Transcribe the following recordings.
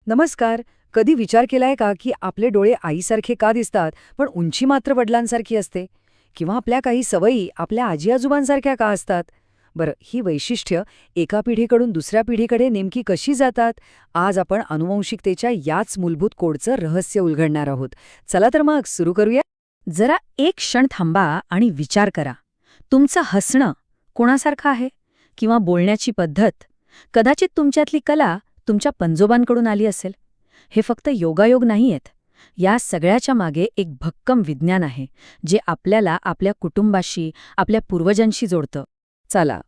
नमस्कार. कधी विचार केलाय का की आपले डोळे आईसारखे का दिसतात पण उंची मात्र वडिलांसारखी असते? किंवा आपल्या काही सवयी आपल्या आजी आजोबांसारख्या का असतात? बरं, ही वैशिष्ट्य एका पिढीकडून दुसऱ्या पिढीकडे नेमकी कशी जातात? आज आपण आनुवंशिकतेच्या याच मूलभूत कोडचं रहस्य उलगडणार आहोत. चला तर मग सुरू करूया. जरा एक क्षण थांबा आणि विचार करा. तुमचं हसणं कोणासारखं आहे? किंवा बोलण्याची पद्धत? कदाचित तुमच्यातली कला तुमच्या पंजोबांकडून आली असेल. हे फक्त योगायोग नाहीयेत. या सगळ्याच्या मागे एक भक्कम विज्ञान आहे, जे आपल्याला आपल्या कुटुंबाशी, आपल्या पूर्वजांशी जोडतं. चला,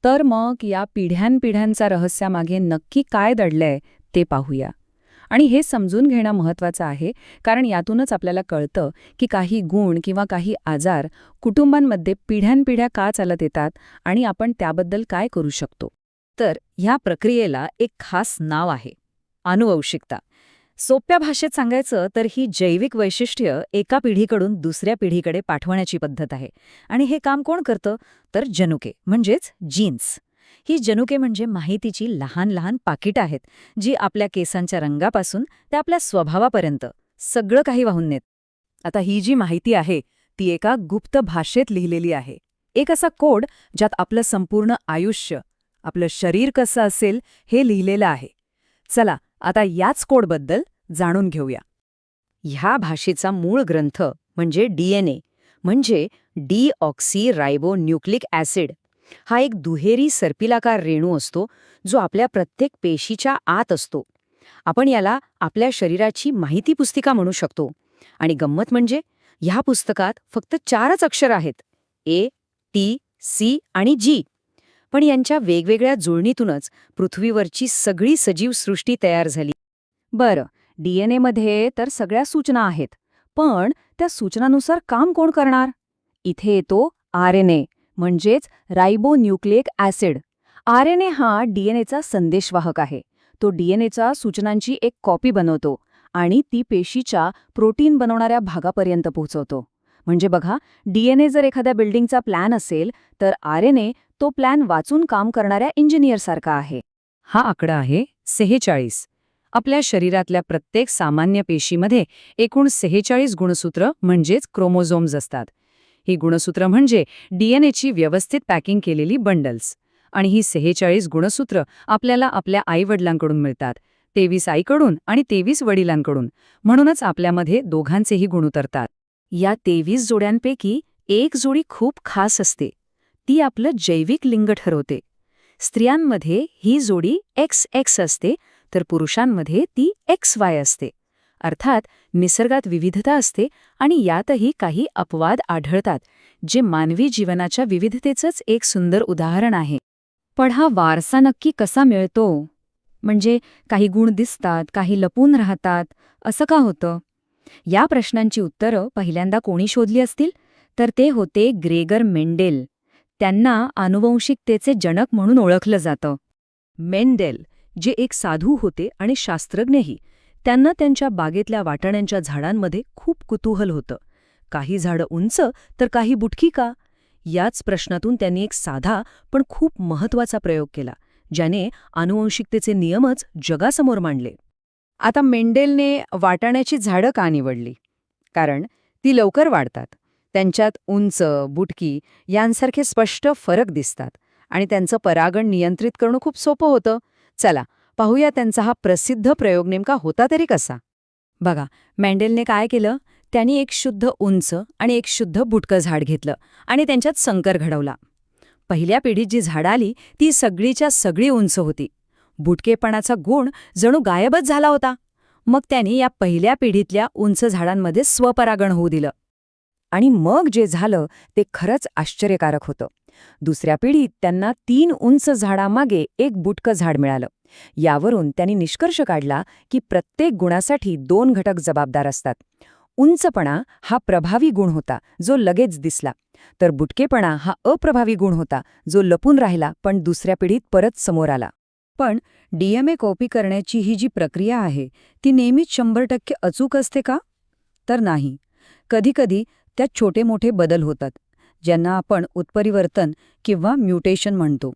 तर मग या पिढ्यानपिढ्यांचा रहस्यामागे नक्की काय दडलंय ते पाहूया. आणि हे समजून घेणं महत्त्वाचं आहे, कारण यातूनच आपल्याला कळतं की काही गुण किंवा काही आजार कुटुंबांमध्ये पिढ्यानपिढ्या का चालत येतात आणि आपण त्याबद्दल काय करू शकतो. तर ह्या प्रक्रियेला एक खास नाव आहे, आनुवंशिकता. सोप्या भाषेत सांगायचं तर ही जैविक वैशिष्ट्य एका पिढीकडून दुसऱ्या पिढीकडे पाठवण्याची पद्धत आहे. आणि हे काम कोण करतं? तर जनुके म्हणजेच जीन्स. ही जनुके म्हणजे माहितीची लहान लहान पाकिटं आहेत, जी आपल्या केसांच्या रंगापासून ते आपल्या स्वभावापर्यंत सगळं काही वाहून नेत. आता ही जी माहिती आहे ती एका गुप्त भाषेत लिहिलेली आहे. एक असा कोड ज्यात आपलं संपूर्ण आयुष्य, आपलं शरीर कसं असेल हे लिहिलेलं आहे. चला, आता याच कोडबद्दल जाणून घेऊया. ह्या भाषेचा मूळ ग्रंथ म्हणजे डीएनए, म्हणजे डीऑक्सी ॲसिड. हा एक दुहेरी सर्पिलाकार रेणू असतो, जो आपल्या प्रत्येक पेशीच्या आत असतो. आपण याला आपल्या शरीराची माहिती पुस्तिका म्हणू शकतो. आणि गंमत म्हणजे ह्या पुस्तकात फक्त 4च अक्षर आहेत: ए, टी, सी आणि जी. पण यांच्या वेगवेगळ्या जुळणीतूनच पृथ्वीवरची सगळी सजीव सृष्टी तयार झाली. बरं, डीएनएमध्ये तर सगळ्या सूचना आहेत, पण त्या सूचनानुसार काम कोण करणार? इथे येतो आरएनए, म्हणजेच रायबोन्यूक्लिक ॲसिड. आरएनए हा डीएनएचा संदेशवाहक आहे. तो डीएनएच्या सूचनांची एक कॉपी बनवतो आणि ती पेशीच्या प्रोटीन बनवणाऱ्या भागापर्यंत पोहोचवतो. म्हणजे बघा, डीएनए जर एखाद्या बिल्डिंगचा प्लॅन असेल, तर आरएनए तो प्लॅन वाचून काम करणाऱ्या इंजिनियरसारखा आहे. हा आकडा आहे 46. आपल्या शरीरातल्या प्रत्येक सामान्य पेशीमध्ये एकूण 46 गुणसूत्र म्हणजेच क्रोमोझोम्स असतात. ही गुणसूत्र म्हणजे डीएनएची व्यवस्थित पॅकिंग केलेली बंडल्स. आणि ही 46 गुणसूत्र आपल्याला आपल्या आईवडिलांकडून मिळतात. 23 आईकडून आणि 23 वडिलांकडून. म्हणूनच आपल्यामध्ये दोघांचेही गुण उतरतात. या 23 जोड्यांपैकी एक जोडी खूप खास असते. ती आपलं जैविक लिंग ठरवते. स्त्रियांमध्ये ही जोडी XX असते, तर पुरुषांमध्ये ती XY असते. अर्थात निसर्गात विविधता असते आणि यातही काही अपवाद आढळतात, जे मानवी जीवनाच्या विविधतेचंच एक सुंदर उदाहरण आहे. पण हा वारसा नक्की कसा मिळतो? म्हणजे काही गुण दिसतात, काही लपून राहतात, असं का होतं? या प्रश्नांची उत्तरं पहिल्यांदा कोणी शोधली असतील? तर ते होते ग्रेगर मेंडेल. त्यांना आनुवंशिकतेचे जनक म्हणून ओळखलं जातं. मेंडेल, जे एक साधू होते आणि शास्त्रज्ञही, त्यांना त्यांच्या बागेतल्या वाटाण्यांच्या झाडांमध्ये खूप कुतूहल होतं. काही झाडं उंच तर काही बुटकी का? याच प्रश्नातून त्यांनी एक साधा पण खूप महत्त्वाचा प्रयोग केला, ज्याने आनुवंशिकतेचे नियमच जगासमोर मांडले. आता मेंडेलने वाटाण्याची झाडं का निवडली? कारण ती लवकर वाढतात. त्यांच्यात उंच, बुटकी यांसारखे स्पष्ट फरक दिसतात आणि त्यांचं परागण नियंत्रित करणं खूप सोपं होतं. चला, पाहूया त्यांचा हा प्रसिद्ध प्रयोग नेमका होता तरी कसा. बघा, मेंडेलने काय केलं? त्यांनी एक शुद्ध उंच आणि एक शुद्ध बुटकं झाड घेतलं आणि त्यांच्यात संकर घडवला. पहिल्या पिढीत जी झाडं आली ती सगळीच्या सगळी उंच होती. बुटकेपणाचा गुण जणू गायबच झाला होता. मग त्यांनी या पहिल्या पिढीतल्या उंच झाडांमध्ये स्वपरागण होऊ दिलं. आणि मग जे झालं ते खरंच आश्चर्यकारक होतं. दुसऱ्या पिढीत त्यांना 3 उंच झाडामागे एक बुटकं झाड मिळालं. यावरून त्यांनी निष्कर्ष काढला की प्रत्येक गुणासाठी 2 घटक जबाबदार असतात. उंचपणा हा प्रभावी गुण होता, जो लगेच दिसला, तर बुटकेपणा हा अप्रभावी गुण होता, जो लपून राहिला पण दुसऱ्या पिढीत परत समोर आला. पण डीएनए कॉपी करण्याची ही जी प्रक्रिया आहे ती नेहमीच 100% अचूक असते का? तर नाही. कधीकधी त्यात छोटे मोठे बदल होतात, ज्यांना आपण उत्परिवर्तन किंवा म्युटेशन म्हणतो.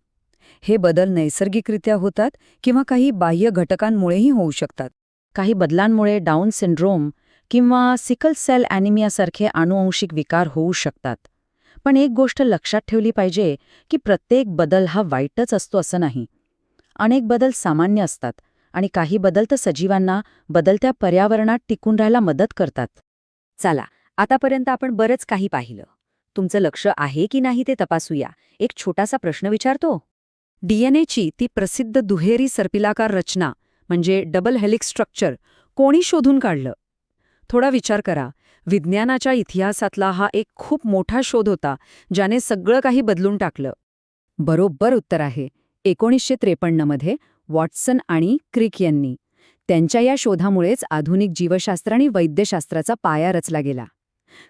हे बदल नैसर्गिकरित्या होतात किंवा काही बाह्य घटकांमुळेही होऊ शकतात. काही बदलांमुळे डाऊन सिंड्रोम किंवा सिकल सेल ॲनिमियासारखे आनुवंशिक विकार होऊ शकतात. पण एक गोष्ट लक्षात ठेवली पाहिजे की प्रत्येक बदल हा वाईटच असतो असं नाही. अनेक बदल सामान्य असतात आणि काही बदल तर सजीवांना बदलत्या पर्यावरणात टिकून राहायला मदत करतात. चला, आतापर्यंत आपण बरंच काही पाहिलं. तुमचं लक्ष आहे की नाही ते तपासूया. एक छोटासा प्रश्न विचारतो. डीएनएची ती प्रसिद्ध दुहेरी सर्पिलाकार रचना म्हणजे डबल हेलिक्स स्ट्रक्चर कोणी शोधून काढलं? थोडा विचार करा. विज्ञानाच्या इतिहासातला हा एक खूप मोठा शोध होता, ज्याने सगळं काही बदलून टाकलं. बरोबर उत्तर आहे 1953 मध्ये वॉटसन आणि क्रिक यांनी. त्यांच्या या शोधामुळेच आधुनिक जीवशास्त्र आणि वैद्यशास्त्राचा पाया रचला गेला.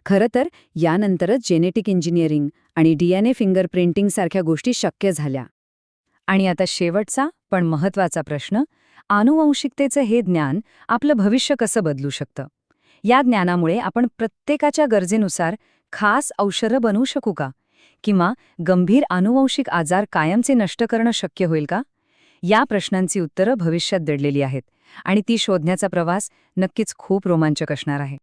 खरं तर यानंतरच जेनेटिक इंजिनिअरिंग आणि डीएनए फिंगरप्रिंटिंग सारख्या गोष्टी शक्य झाल्या. आणि आता शेवटचा पण महत्त्वाचा प्रश्न, आनुवंशिकतेचं हे ज्ञान आपलं भविष्य कसं बदलू शकतं? या ज्ञानामुळे आपण प्रत्येकाच्या गरजेनुसार खास औषधं बनवू शकू का? किंवा गंभीर आनुवंशिक आजार कायमचे नष्ट करणं शक्य होईल का? या प्रश्नांची उत्तरं भविष्यात दडलेली आहेत आणि ती शोधण्याचा प्रवास नक्कीच खूप रोमांचक असणार आहे.